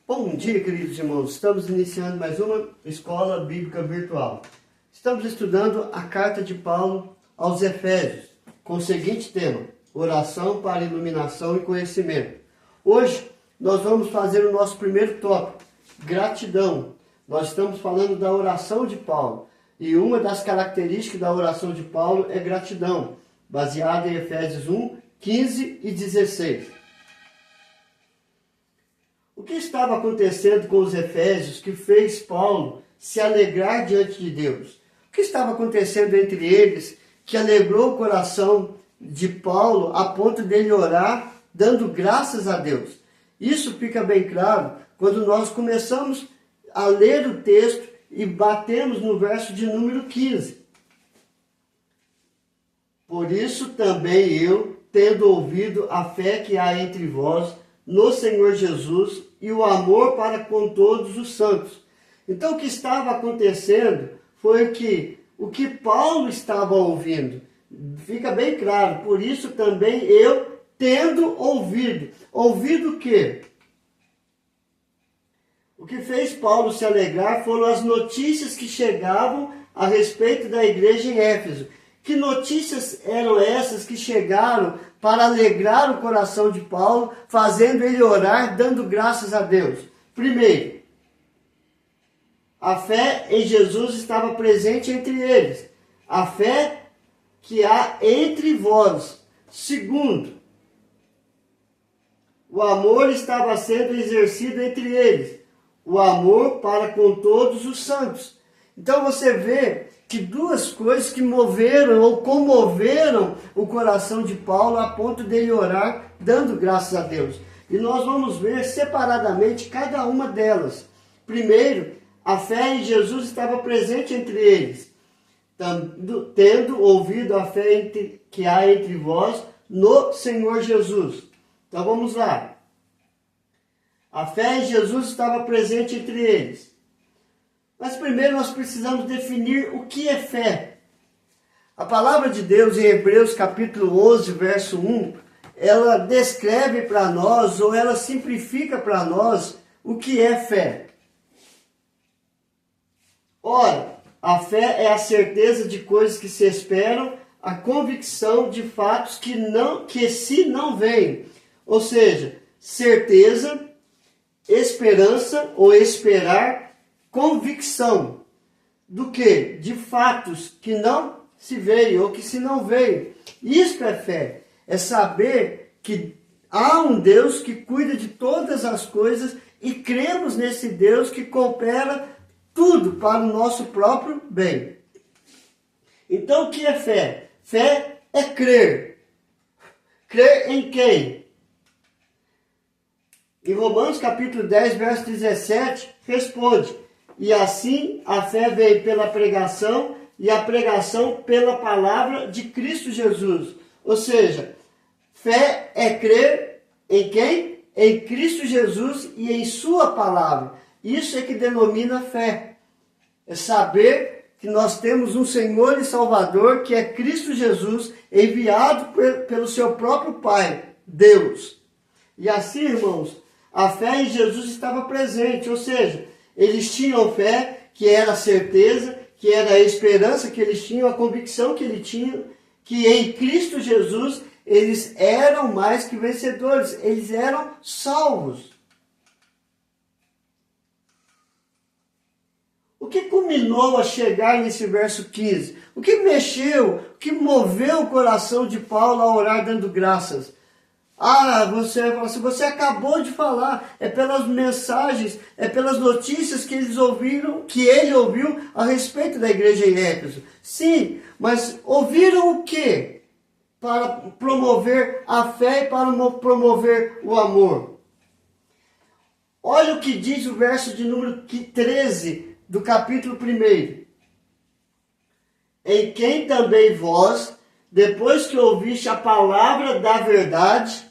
Bom dia, queridos irmãos. Estamos iniciando mais uma escola bíblica virtual. Estamos estudando a carta de Paulo aos Efésios, com o seguinte tema: oração para iluminação e conhecimento. Hoje, nós vamos fazer o nosso primeiro tópico, gratidão. Nós estamos falando da oração de Paulo. E uma das características da oração de Paulo é gratidão, baseada em Efésios 1, 15 e 16. O que estava acontecendo com os Efésios que fez Paulo se alegrar diante de Deus? O que estava acontecendo entre eles que alegrou o coração de Paulo a ponto dele orar dando graças a Deus? Isso fica bem claro quando nós começamos a ler o texto e batemos no verso de número 15. Por isso também eu, tendo ouvido a fé que há entre vós no Senhor Jesus e o amor para com todos os santos. Então o que estava acontecendo foi que o que Paulo estava ouvindo, fica bem claro, por isso também eu, tendo ouvido. Ouvido o quê? O que fez Paulo se alegrar foram as notícias que chegavam a respeito da igreja em Éfeso. Que notícias eram essas que chegaram para alegrar o coração de Paulo, fazendo ele orar, dando graças a Deus? Primeiro, a fé em Jesus estava presente entre eles. A fé que há entre vós. Segundo, o amor estava sendo exercido entre eles. O amor para com todos os santos. Então você vê que duas coisas que moveram ou comoveram o coração de Paulo a ponto dele orar, dando graças a Deus. E nós vamos ver separadamente cada uma delas. Primeiro, a fé em Jesus estava presente entre eles, tendo ouvido a fé que há entre vós no Senhor Jesus. Então vamos lá. A fé em Jesus estava presente entre eles. Mas primeiro nós precisamos definir o que é fé. A palavra de Deus em Hebreus capítulo 11, verso 1, ela descreve para nós, ou ela simplifica para nós, o que é fé. Ora, a fé é a certeza de coisas que se esperam, a convicção de fatos que se não veem. Ou seja, certeza, esperança ou esperar, convicção do que? De fatos que não se veem ou que se não veem. Isto é fé. É saber que há um Deus que cuida de todas as coisas e cremos nesse Deus que coopera tudo para o nosso próprio bem. Então o que é fé? Fé é crer. Crer em quem? Em Romanos capítulo 10, verso 17, responde: e assim a fé vem pela pregação, e a pregação pela palavra de Cristo Jesus. Ou seja, fé é crer em quem? Em Cristo Jesus e em sua palavra. Isso é que denomina fé. É saber que nós temos um Senhor e Salvador, que é Cristo Jesus, enviado pelo seu próprio Pai, Deus. E assim, irmãos, a fé em Jesus estava presente, ou seja, eles tinham fé, que era a certeza, que era a esperança que eles tinham, a convicção que eles tinham, que em Cristo Jesus eles eram mais que vencedores, eles eram salvos. O que culminou a chegar nesse verso 15? O que mexeu, o que moveu o coração de Paulo a orar dando graças? Você acabou de falar, é pelas mensagens, é pelas notícias que eles ouviram, que ele ouviu a respeito da igreja em Éfeso. Sim, mas ouviram o quê? Para promover a fé e para promover o amor. Olha o que diz o verso de número 13 do capítulo 1. Em quem também vós, depois que ouviste a palavra da verdade,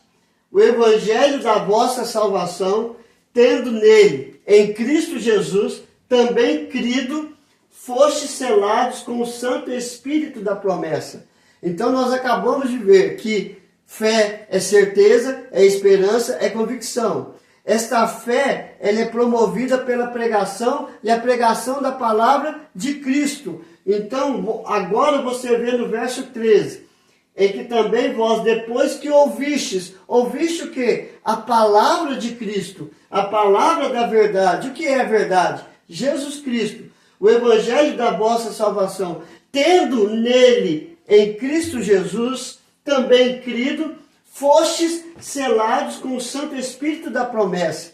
o evangelho da vossa salvação, tendo nele, em Cristo Jesus, também crido, fostes selados com o Santo Espírito da promessa. Então nós acabamos de ver que fé é certeza, é esperança, é convicção. Esta fé, ela é promovida pela pregação e a pregação da palavra de Cristo. Então, agora você vê no verso 13, em que também vós, depois que ouviste o quê? A palavra de Cristo, a palavra da verdade. O que é a verdade? Jesus Cristo, o evangelho da vossa salvação. Tendo nele, em Cristo Jesus, também crido, fostes selados com o Santo Espírito da promessa.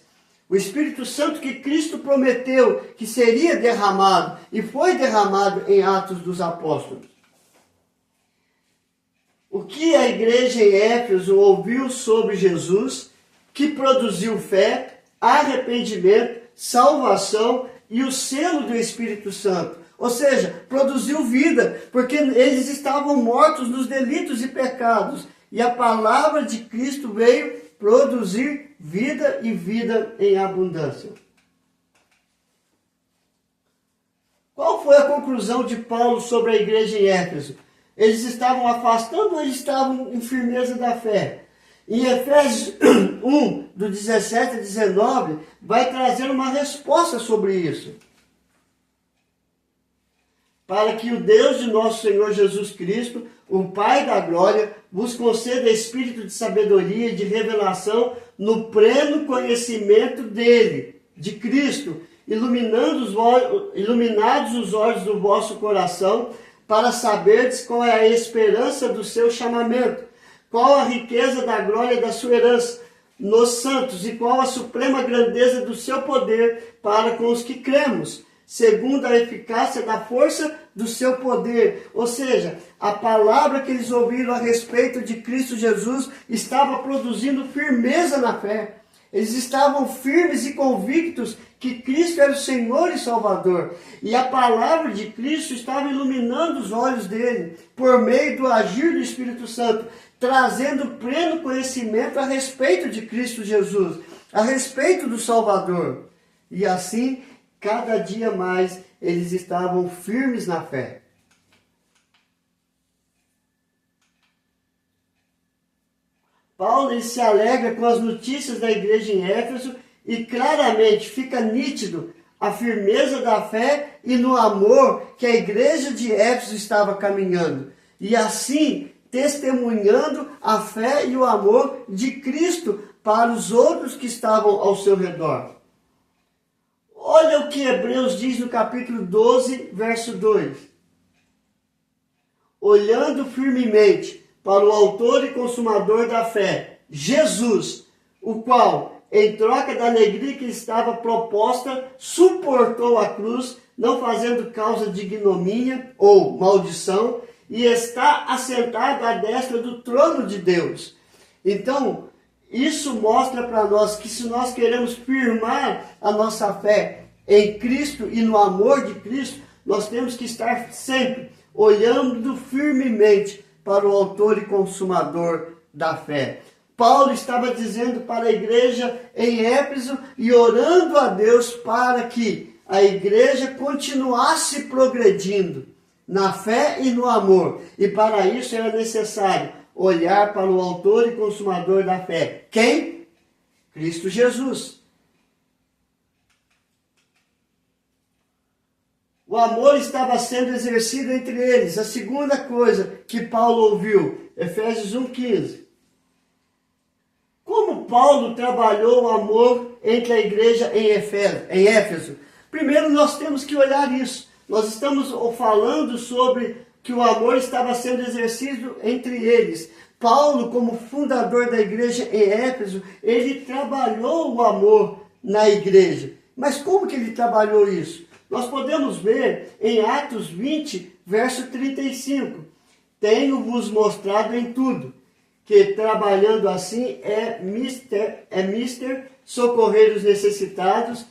O Espírito Santo que Cristo prometeu que seria derramado e foi derramado em Atos dos Apóstolos. O que a igreja em Éfeso ouviu sobre Jesus, que produziu fé, arrependimento, salvação e o selo do Espírito Santo. Ou seja, produziu vida, porque eles estavam mortos nos delitos e pecados. E a palavra de Cristo veio produzir vida e vida em abundância. Qual foi a conclusão de Paulo sobre a igreja em Éfeso? Eles estavam afastando ou eles estavam em firmeza da fé? Em Efésios 1, do 17 a 19, vai trazer uma resposta sobre isso. Para que o Deus de nosso Senhor Jesus Cristo, o Pai da glória, vos conceda espírito de sabedoria e de revelação no pleno conhecimento dele, de Cristo, iluminados os olhos do vosso coração, para saberdes qual é a esperança do seu chamamento, qual a riqueza da glória da sua herança nos santos e qual a suprema grandeza do seu poder para com os que cremos, segundo a eficácia da força do seu poder. Ou seja, a palavra que eles ouviram a respeito de Cristo Jesus estava produzindo firmeza na fé. Eles estavam firmes e convictos que Cristo era o Senhor e Salvador. E a palavra de Cristo estava iluminando os olhos dele, por meio do agir do Espírito Santo, trazendo pleno conhecimento a respeito de Cristo Jesus, a respeito do Salvador. E assim, cada dia mais, eles estavam firmes na fé. Paulo ele se alegra com as notícias da igreja em Éfeso e claramente fica nítido a firmeza da fé e no amor que a igreja de Éfeso estava caminhando. E assim, testemunhando a fé e o amor de Cristo para os outros que estavam ao seu redor. Olha o que Hebreus diz no capítulo 12, verso 2. Olhando firmemente para o autor e consumador da fé, Jesus, o qual, em troca da alegria que estava proposta, suportou a cruz, não fazendo causa de ignomínia ou maldição, e está assentado à destra do trono de Deus. Então, isso mostra para nós que se nós queremos firmar a nossa fé em Cristo e no amor de Cristo, nós temos que estar sempre olhando firmemente para o autor e consumador da fé. Paulo estava dizendo para a igreja em Éfeso e orando a Deus para que a igreja continuasse progredindo na fé e no amor. E para isso era necessário olhar para o autor e consumador da fé. Quem? Cristo Jesus. O amor estava sendo exercido entre eles. A segunda coisa que Paulo ouviu, Efésios 1,15. Como Paulo trabalhou o amor entre a igreja em Éfeso? Primeiro nós temos que olhar isso. Nós estamos falando sobre que o amor estava sendo exercido entre eles. Paulo, como fundador da igreja em Éfeso, ele trabalhou o amor na igreja. Mas como que ele trabalhou isso? Nós podemos ver em Atos 20, verso 35. Tenho-vos mostrado em tudo, que trabalhando assim é mister socorrer os necessitados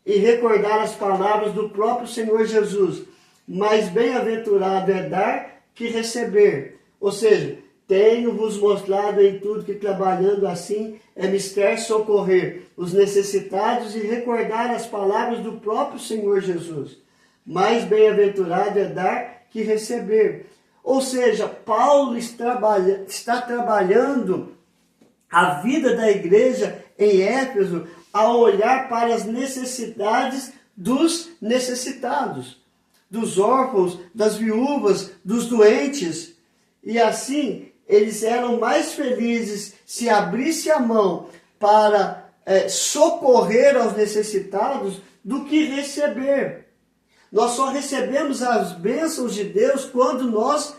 e recordar as palavras do próprio Senhor Jesus. Mas bem-aventurado é dar que receber. Ou seja, tenho-vos mostrado em tudo que trabalhando assim é mister socorrer os necessitados e recordar as palavras do próprio Senhor Jesus. Mais bem-aventurado é dar que receber. Ou seja, Paulo está trabalhando a vida da igreja em Éfeso a olhar para as necessidades dos necessitados, dos órfãos, das viúvas, dos doentes. E assim, eles eram mais felizes se abrisse a mão para socorrer aos necessitados do que receber. Nós só recebemos as bênçãos de Deus quando nós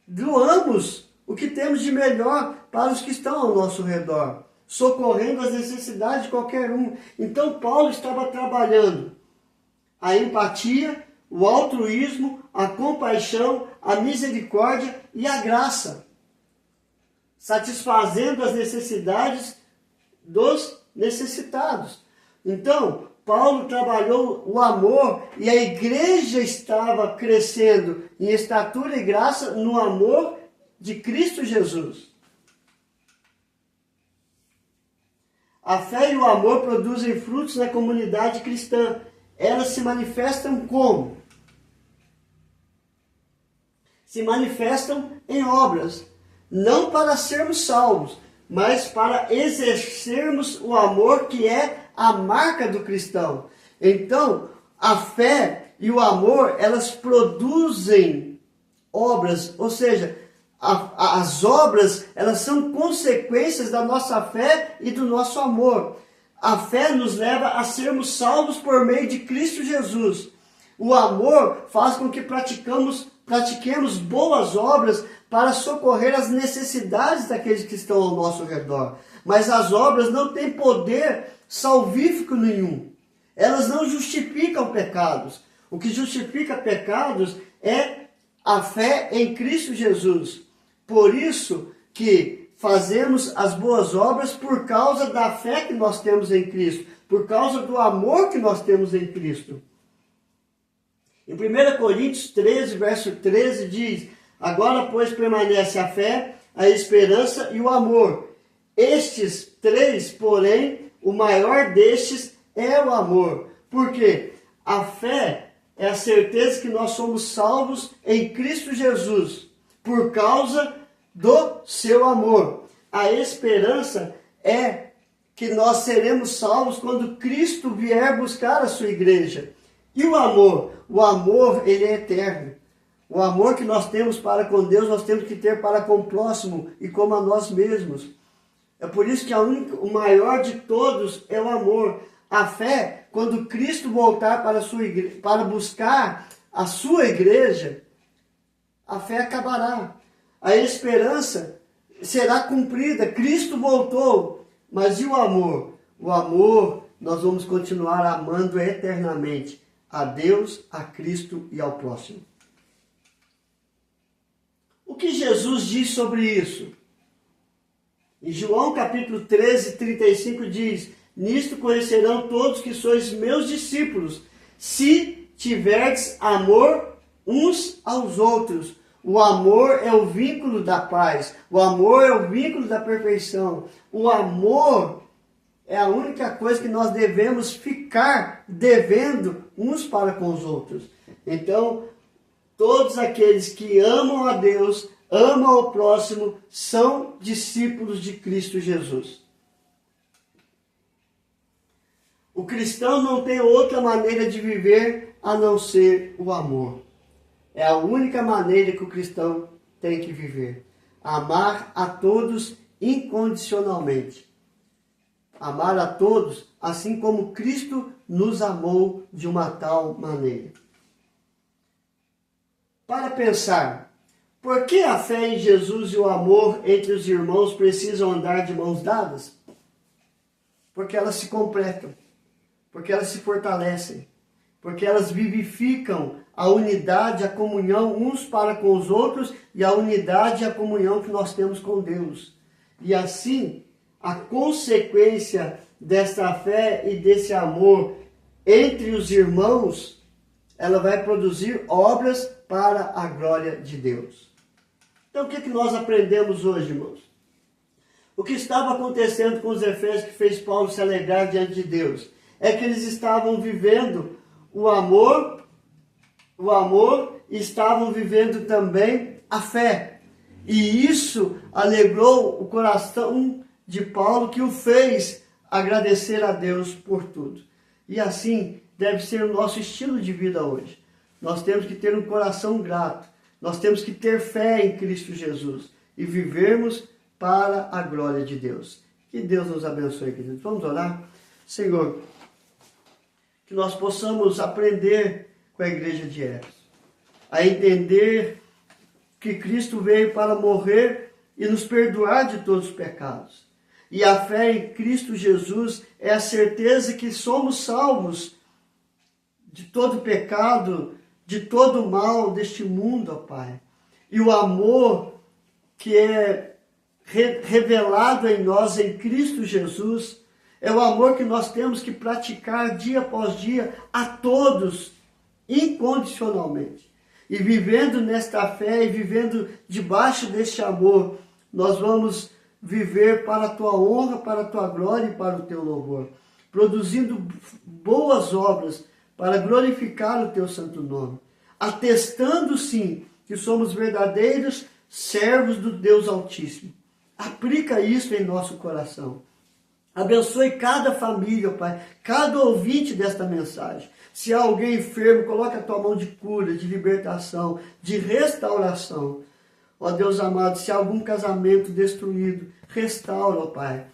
doamos o que temos de melhor para os que estão ao nosso redor, socorrendo as necessidades de qualquer um. Então Paulo estava trabalhando a empatia, o altruísmo, a compaixão, a misericórdia e a graça, satisfazendo as necessidades dos necessitados. Então, Paulo trabalhou o amor e a igreja estava crescendo em estatura e graça no amor de Cristo Jesus. A fé e o amor produzem frutos na comunidade cristã. Elas se manifestam como? Se manifestam em obras, não para sermos salvos, mas para exercermos o amor que é a marca do cristão. Então, a fé e o amor, elas produzem obras, ou seja, as obras, elas são consequências da nossa fé e do nosso amor. A fé nos leva a sermos salvos por meio de Cristo Jesus. O amor faz com que pratiquemos boas obras para socorrer as necessidades daqueles que estão ao nosso redor. Mas as obras não têm poder salvífico nenhum. Elas não justificam pecados. O que justifica pecados é a fé em Cristo Jesus. Por isso que fazemos as boas obras por causa da fé que nós temos em Cristo, por causa do amor que nós temos em Cristo. Em 1 Coríntios 13, verso 13 diz: agora, pois, permanece a fé, a esperança e o amor. Estes três, porém, o maior destes é o amor. Porque a fé é a certeza que nós somos salvos em Cristo Jesus, por causa do seu amor. A esperança é que nós seremos salvos quando Cristo vier buscar a sua igreja. E o amor, ele é eterno. O amor que nós temos para com Deus, nós temos que ter para com o próximo e como a nós mesmos. É por isso que o maior de todos é o amor. A fé, quando Cristo voltar para buscar a sua igreja, a fé acabará. A esperança será cumprida. Cristo voltou. Mas e o amor? O amor, nós vamos continuar amando eternamente a Deus, a Cristo e ao próximo. O que Jesus diz sobre isso? Em João capítulo 13, 35 diz: nisto conhecerão todos que sois meus discípulos, se tiverdes amor uns aos outros. O amor é o vínculo da paz. O amor é o vínculo da perfeição. O amor é a única coisa que nós devemos ficar devendo uns para com os outros. Então, todos aqueles que amam a Deus, amam ao próximo, são discípulos de Cristo Jesus. O cristão não tem outra maneira de viver a não ser o amor. É a única maneira que o cristão tem que viver. Amar a todos incondicionalmente. Amar a todos assim como Cristo nos amou de uma tal maneira. Para pensar, por que a fé em Jesus e o amor entre os irmãos precisam andar de mãos dadas? Porque elas se completam, porque elas se fortalecem, porque elas vivificam a unidade, a comunhão uns para com os outros e a unidade e a comunhão que nós temos com Deus. E assim, a consequência desta fé e desse amor entre os irmãos, ela vai produzir obras para a glória de Deus. Então, o que nós aprendemos hoje, irmãos? O que estava acontecendo com os efésios que fez Paulo se alegrar diante de Deus é que eles estavam vivendo o amor e estavam vivendo também a fé. E isso alegrou o coração de Paulo, que o fez agradecer a Deus por tudo. E assim deve ser o nosso estilo de vida hoje. Nós temos que ter um coração grato. Nós temos que ter fé em Cristo Jesus e vivermos para a glória de Deus. Que Deus nos abençoe, queridos. Vamos orar? Senhor, que nós possamos aprender com a igreja de Éfeso, a entender que Cristo veio para morrer e nos perdoar de todos os pecados. E a fé em Cristo Jesus é a certeza que somos salvos de todo pecado, de todo o mal deste mundo, ó Pai. E o amor que é revelado em nós, em Cristo Jesus, é o amor que nós temos que praticar dia após dia a todos, incondicionalmente. E vivendo nesta fé e vivendo debaixo deste amor, nós vamos viver para a tua honra, para a tua glória e para o teu louvor, produzindo boas obras para glorificar o teu santo nome, atestando sim que somos verdadeiros servos do Deus Altíssimo. Aplica isso em nosso coração. Abençoe cada família, Pai, cada ouvinte desta mensagem. Se há alguém enfermo, coloque a tua mão de cura, de libertação, de restauração. Ó Deus amado, se há algum casamento destruído, restaura, ó Pai,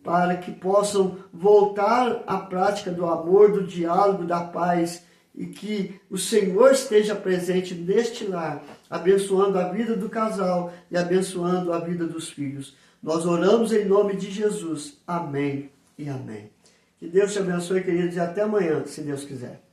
para que possam voltar à prática do amor, do diálogo, da paz, e que o Senhor esteja presente neste lar, abençoando a vida do casal e abençoando a vida dos filhos. Nós oramos em nome de Jesus. Amém e amém. Que Deus te abençoe, queridos, e até amanhã, se Deus quiser.